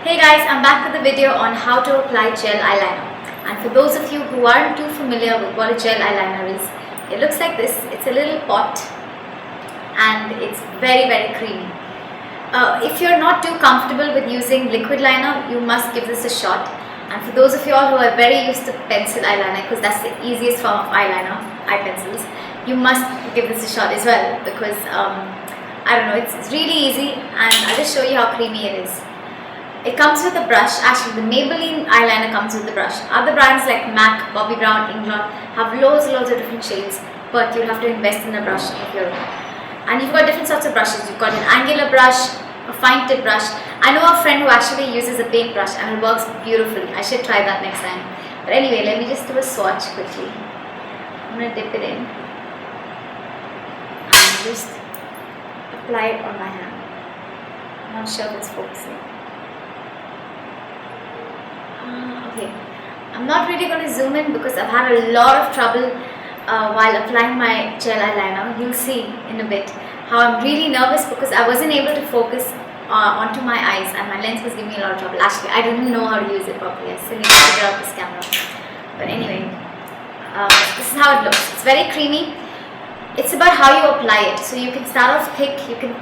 Hey guys, I'm back with a video on how to apply gel eyeliner. And for those of you who aren't too familiar with what a gel eyeliner is, it looks like this. It's a little pot and it's very creamy. If you're not too comfortable with using liquid liner, you must give this a shot. And for those of you all who are very used to pencil eyeliner, because that's the easiest form of eyeliner, eye pencils, you must give this a shot as well, because I don't know, it's really easy, and I'll just show you how creamy it is. It comes with a brush. Actually, the Maybelline eyeliner comes with the brush. Other brands like MAC, Bobbi Brown, Inglot have loads of different shades, but you'll have to invest in a brush of your own. And you've got different sorts of brushes. You've got an angular brush, a fine tip brush. I know a friend who actually uses a paint brush and it works beautifully. I should try that next time. But anyway, let me just do a swatch quickly. I'm going to dip it in and just apply it on my hand. I'm not sure if it's focusing. Okay, I'm not really going to zoom in because I've had a lot of trouble while applying my gel eyeliner. You'll see in a bit how I'm really nervous because I wasn't able to focus onto my eyes and my lens was giving me a lot of trouble. Actually, I didn't know how to use it properly. I still need to figure out this camera. But anyway, this is how it looks. It's very creamy. It's about how you apply it. So you can start off thick, you can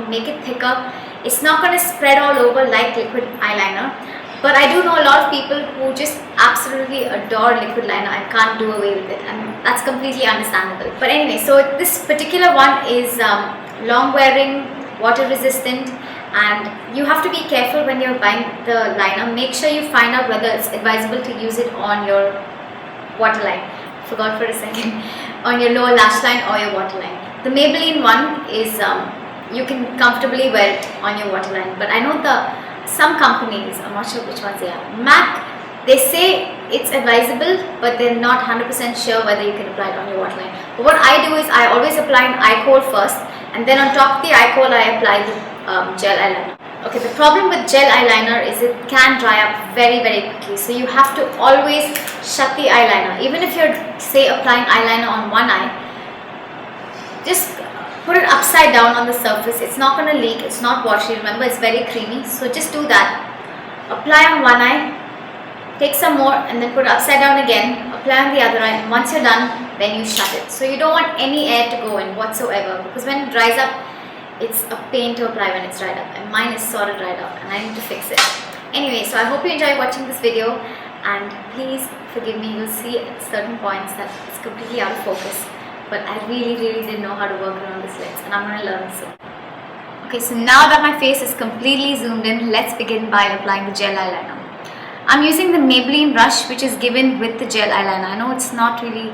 make it thicker. It's not going to spread all over like liquid eyeliner. But I do know a lot of people who just absolutely adore liquid liner and can't do away with it, and that's completely understandable. But anyway, so this particular one is long wearing, water resistant, and you have to be careful when you're buying the liner. Make sure you find out whether it's advisable to use it on your waterline. Forgot for a second. On your lower lash line or your waterline. The Maybelline one is you can comfortably wear it on your waterline, but I know some companies, I'm not sure which ones they are. MAC, they say it's advisable, but they're not 100% sure whether you can apply it on your waterline. But what I do is I always apply an eye kohl first, and then on top of the eye kohl I apply the gel eyeliner. Okay, the problem with gel eyeliner is it can dry up very quickly, so you have to always shut the eyeliner. Even if you're, say, applying eyeliner on one eye, just put it upside down on the surface. It's not going to leak, it's not watery. Remember, it's very creamy, so just do that. Apply on one eye, take some more and then put it upside down again, apply on the other eye, and once you're done, then you shut it. So you don't want any air to go in whatsoever, because when it dries up, it's a pain to apply when it's dried up, and mine is sort of dried up and I need to fix it. Anyway, so I hope you enjoy watching this video, and please forgive me. You'll see at certain points that it's completely out of focus. But I really didn't know how to work around this lens, and I'm going to learn soon. Okay, so now that my face is completely zoomed in, let's begin by applying the gel eyeliner. I'm using the Maybelline brush, which is given with the gel eyeliner. I know it's not really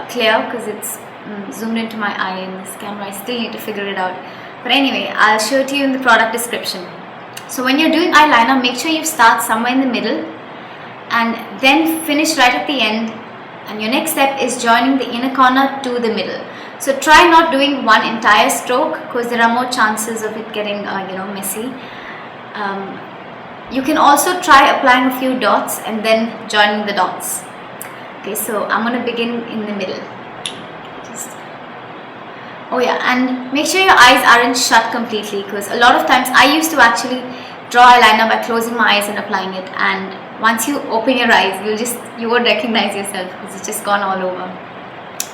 clear because it's zoomed into my eye in this camera. I still need to figure it out. But anyway, I'll show it to you in the product description. So when you're doing eyeliner, make sure you start somewhere in the middle and then finish right at the end. And your next step is joining the inner corner to the middle. So try not doing one entire stroke because there are more chances of it getting messy. You can also try applying a few dots and then joining the dots. Okay, so I'm going to begin in the middle. Oh yeah, and make sure your eyes aren't shut completely, because a lot of times I used to actually draw eyeliner by closing my eyes and applying it, and once you open your eyes, you won't recognize yourself because it's just gone all over.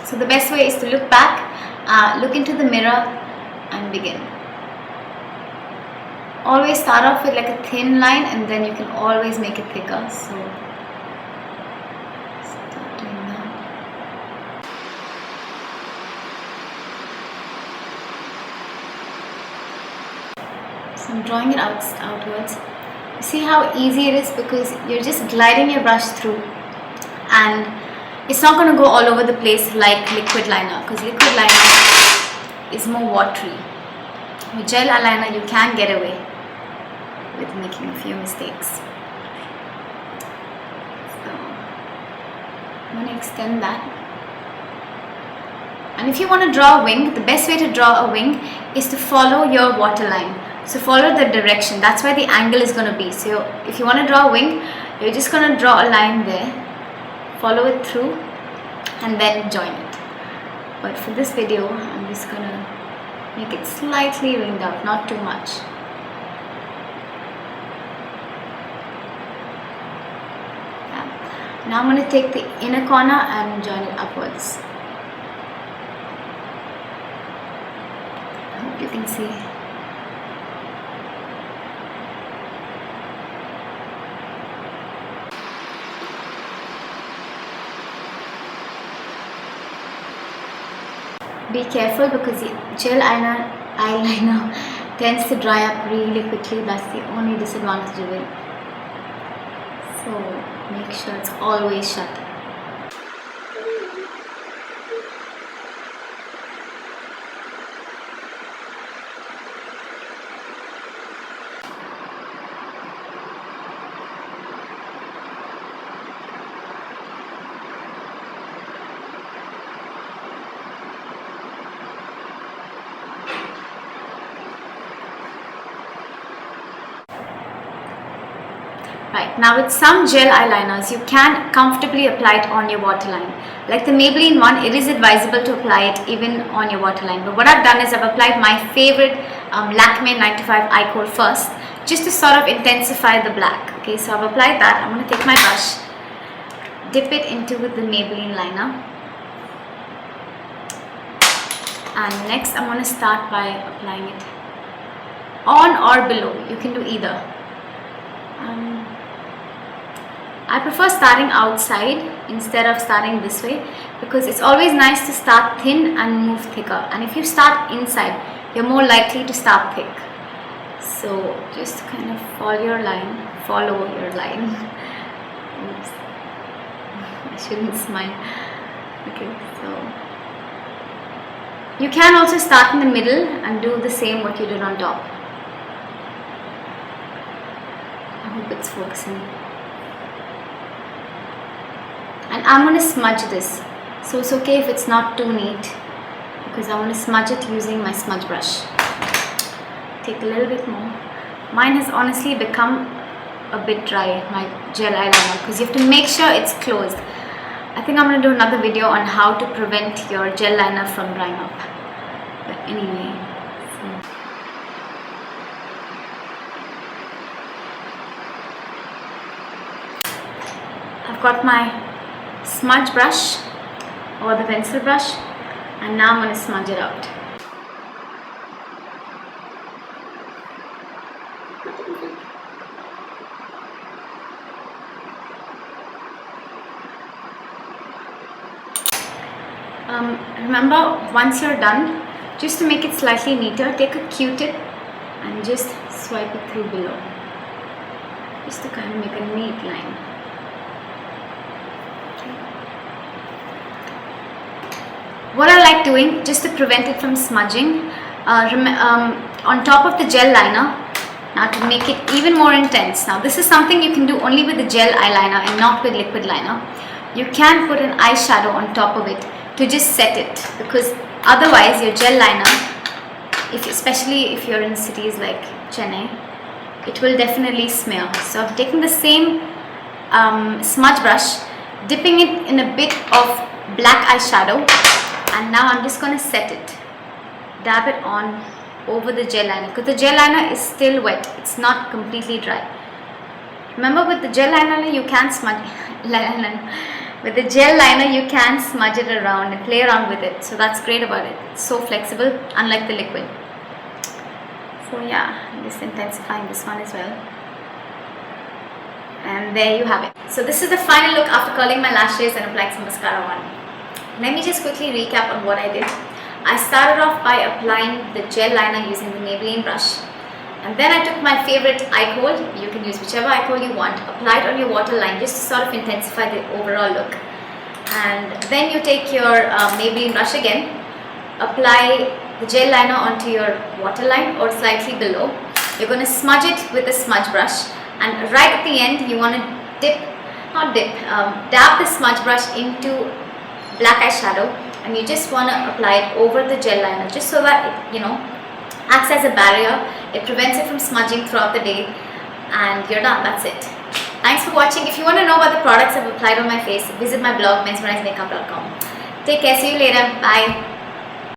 So the best way is to look back, look into the mirror and begin. Always start off with like a thin line and then you can always make it thicker. So start doing that. So I'm drawing it outwards. See how easy it is because you're just gliding your brush through, and it's not going to go all over the place like liquid liner, because liquid liner is more watery. With gel eyeliner you can get away with making a few mistakes. So I'm going to extend that, and if you want to draw a wing, the best way to draw a wing is to follow your waterline. So follow the direction, that's where the angle is going to be. So if you want to draw a wing, you're just going to draw a line there, follow it through and then join it. But for this video, I'm just going to make it slightly winged out, not too much. Now I'm going to take the inner corner and join it upwards. I hope you can see. Be careful because the gel eyeliner tends to dry up really quickly. That's the only disadvantage of it. So make sure it's always shut. Right, now with some gel eyeliners, you can comfortably apply it on your waterline. Like the Maybelline one, it is advisable to apply it even on your waterline. But what I've done is I've applied my favorite Lakme 9 to 5 eye kohl first, just to sort of intensify the black. Okay, so I've applied that. I'm going to take my brush, dip it into the Maybelline liner. And next I'm going to start by applying it on or below. You can do either. I prefer starting outside instead of starting this way because it's always nice to start thin and move thicker. And if you start inside, you're more likely to start thick. So just kind of follow your line. Oops, I shouldn't smile. Okay, so you can also start in the middle and do the same what you did on top. I hope it's focusing. And I'm going to smudge this, so it's okay if it's not too neat because I want to smudge it using my smudge brush. Take a little bit more. Mine has honestly become a bit dry, my gel eyeliner, because you have to make sure it's closed. I think I'm going to do another video on how to prevent your gel liner from drying up. But anyway, I've got my smudge brush or the pencil brush, and now I'm going to smudge it out. Remember, once you're done, just to make it slightly neater, take a Q-tip and just swipe it through below, just to kind of make a neat line. What I like doing, just to prevent it from smudging, on top of the gel liner, now to make it even more intense. Now this is something you can do only with the gel eyeliner and not with liquid liner. You can put an eyeshadow on top of it to just set it, because otherwise your gel liner, especially if you're in cities like Chennai, it will definitely smear. So I'm taking the same smudge brush, dipping it in a bit of black eyeshadow, and now I'm just going to set it, dab it on over the gel liner, because the gel liner is still wet, it's not completely dry. Remember, with the gel liner you can smudge with the gel liner you can smudge it around and play around with it, so that's great about it. It's so flexible, unlike the liquid. So yeah, I'm just intensifying this one as well. And there you have it. So this is the final look after curling my lashes and applying some mascara on. Let me just quickly recap on what I did. I started off by applying the gel liner using the Maybelline brush. And then I took my favorite eye kohl, you can use whichever eye kohl you want, apply it on your waterline just to sort of intensify the overall look. And then you take your Maybelline brush again, apply the gel liner onto your waterline or slightly below. You're going to smudge it with a smudge brush, and right at the end you want to dab the smudge brush into black eyeshadow, and you just want to apply it over the gel liner just so that it, acts as a barrier. It prevents it from smudging throughout the day, and you're done. That's it. Thanks for watching. If you want to know about the products I've applied on my face, visit my blog mesmerizemakeup.com. Take care. See you later. Bye.